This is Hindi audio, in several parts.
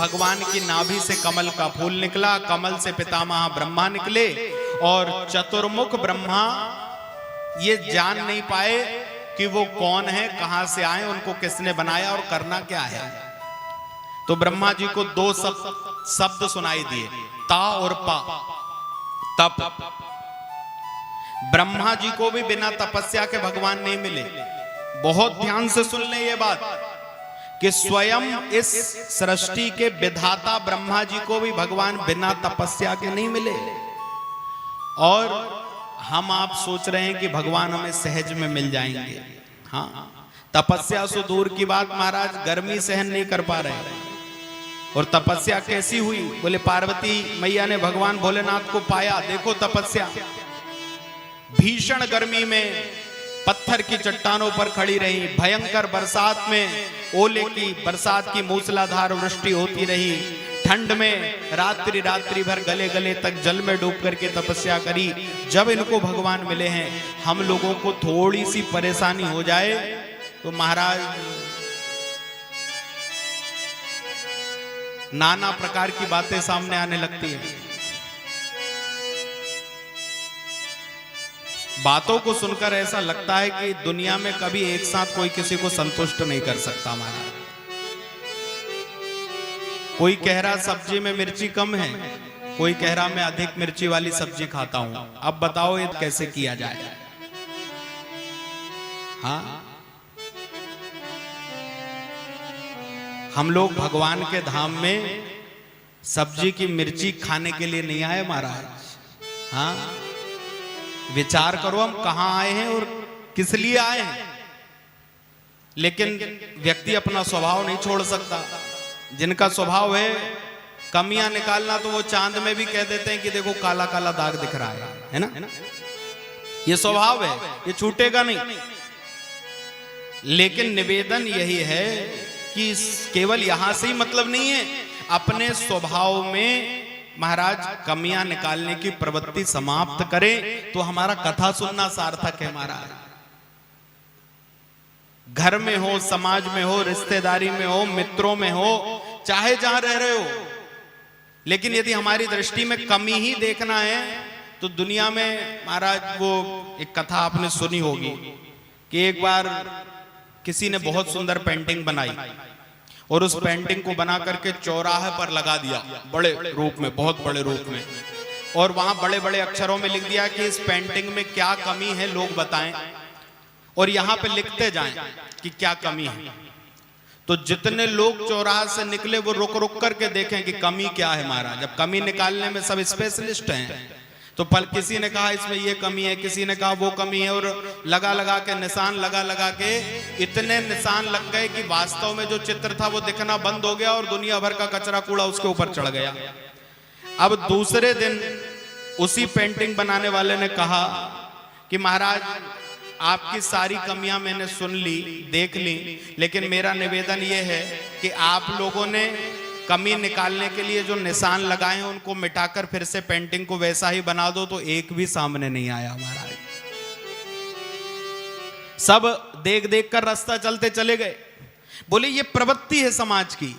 भगवान की नाभि से कमल का फूल निकला, कमल से पितामह ब्रह्मा निकले, और चतुर्मुख ब्रह्मा ये जान नहीं पाए कि वो कौन है, कहां से आए, उनको किसने बनाया और करना क्या है। तो ब्रह्मा जी को दो शब्द सुनाई दिए, ता और पा, तप। ब्रह्मा जी को भी बिना तपस्या के भगवान नहीं मिले। बहुत ध्यान से सुन लें ये बात कि स्वयं इस सृष्टि के विधाता ब्रह्मा जी को भी भगवान बिना तपस्या के नहीं मिले। और हम आप सोच रहे हैं कि भगवान हमें सहज में मिल जाएंगे। हाँ, तपस्या से दूर की बात, महाराज गर्मी सहन नहीं कर पा रहे। और तपस्या कैसी हुई? बोले पार्वती मैया ने भगवान भोलेनाथ को पाया। देखो तपस्या, भीषण गर्मी में पत्थर की चट्टानों पर खड़ी रही, भयंकर बरसात में ओले की बरसात की मूसलाधार वृष्टि होती रही, ठंड में रात्रि रात्रि भर गले गले तक जल में डूब करके तपस्या करी। जब इनको भगवान मिले हैं, हम लोगों को थोड़ी सी परेशानी हो जाए तो महाराज नाना प्रकार की बातें सामने आने लगती हैं। बातों को सुनकर ऐसा लगता है कि दुनिया में कभी एक साथ कोई किसी को संतुष्ट नहीं कर सकता। महाराज कोई कह रहा सब्जी में मिर्ची कम है, कोई कह रहा मैं अधिक मिर्ची वाली सब्जी खाता हूं। अब बताओ ये कैसे किया जाए? हाँ, हम लोग भगवान के धाम में सब्जी की मिर्ची खाने के लिए नहीं आए महाराज। हाँ, विचार करो हम कहां आए हैं और किस लिए आए हैं। लेकिन व्यक्ति अपना स्वभाव नहीं छोड़ सकता। जिनका स्वभाव है कमियां निकालना, तो वो चांद में भी कह देते हैं कि देखो काला काला दाग दिख रहा है ना। ये स्वभाव है, ये छूटेगा नहीं। लेकिन निवेदन यही है कि केवल यहां से ही मतलब नहीं है, अपने स्वभाव में महाराज कमियां निकालने की प्रवृत्ति समाप्त करें तो हमारा कथा सुनना सार्थक है। महाराज घर में हो, समाज में हो, रिश्तेदारी में हो, मित्रों में हो, चाहे जहां रह रहे हो, लेकिन यदि हमारी दृष्टि में कमी ही देखना है तो दुनिया में महाराज वो एक कथा आपने सुनी होगी कि एक बार किसी ने बहुत सुंदर पेंटिंग बनाई और उस पेंटिंग को बना करके चौराहे पर लगा दिया, बड़े रूप में, बहुत बड़े रूप में, और वहां बड़े बड़े अक्षरों में लिख दिया कि इस पेंटिंग में क्या कमी है लोग बताएं, और यहां पे लिखते जाएं कि क्या कमी है। तो जितने लोग चौराहे से निकले वो रुक रुक करके देखें कि कमी क्या है। महाराज अब कमी निकालने में सब स्पेशलिस्ट हैं, तो पल किसी ने कहा इसमें ये कमी है, किसी ने कहा वो कमी है, और लगा लगा के निशान लगा लगा के इतने निशान लग गए कि वास्तव में जो चित्र था वो दिखना बंद हो गया और दुनिया भर का कचरा कूड़ा उसके ऊपर चढ़ गया। अब दूसरे दिन उसी पेंटिंग बनाने वाले ने कहा कि महाराज आपकी सारी कमियां मैंने सुन ली, देख ली, लेकिन मेरा निवेदन ये है कि आप लोगों ने कमी निकालने के लिए जो निशान लगाए हैं उनको मिटाकर फिर से पेंटिंग को वैसा ही बना दो। तो एक भी सामने नहीं आया महाराज। सब देख देख कर रास्ता चलते चले गए। बोले ये प्रवृत्ति है समाज की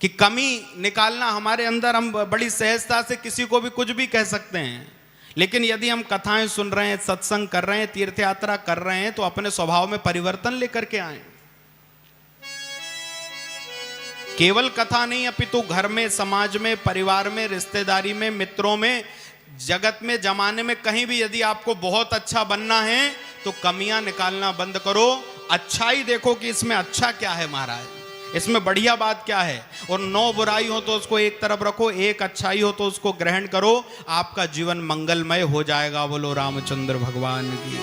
कि कमी निकालना हमारे अंदर, हम बड़ी सहजता से किसी को भी कुछ भी कह सकते हैं, लेकिन यदि हम कथाएं सुन रहे हैं, सत्संग कर रहे हैं, तीर्थ यात्रा कर रहे हैं, तो अपने स्वभाव में परिवर्तन लेकर के आए। केवल कथा नहीं, अपितु घर में, समाज में, परिवार में, रिश्तेदारी में, मित्रों में, जगत में, जमाने में, कहीं भी यदि आपको बहुत अच्छा बनना है तो कमियां निकालना बंद करो। अच्छाई देखो कि इसमें अच्छा क्या है महाराज, इसमें बढ़िया बात क्या है, और 9 बुराई हो तो उसको एक तरफ रखो, एक अच्छाई हो तो उसको ग्रहण करो। आपका जीवन मंगलमय हो जाएगा। बोलो रामचंद्र भगवान की।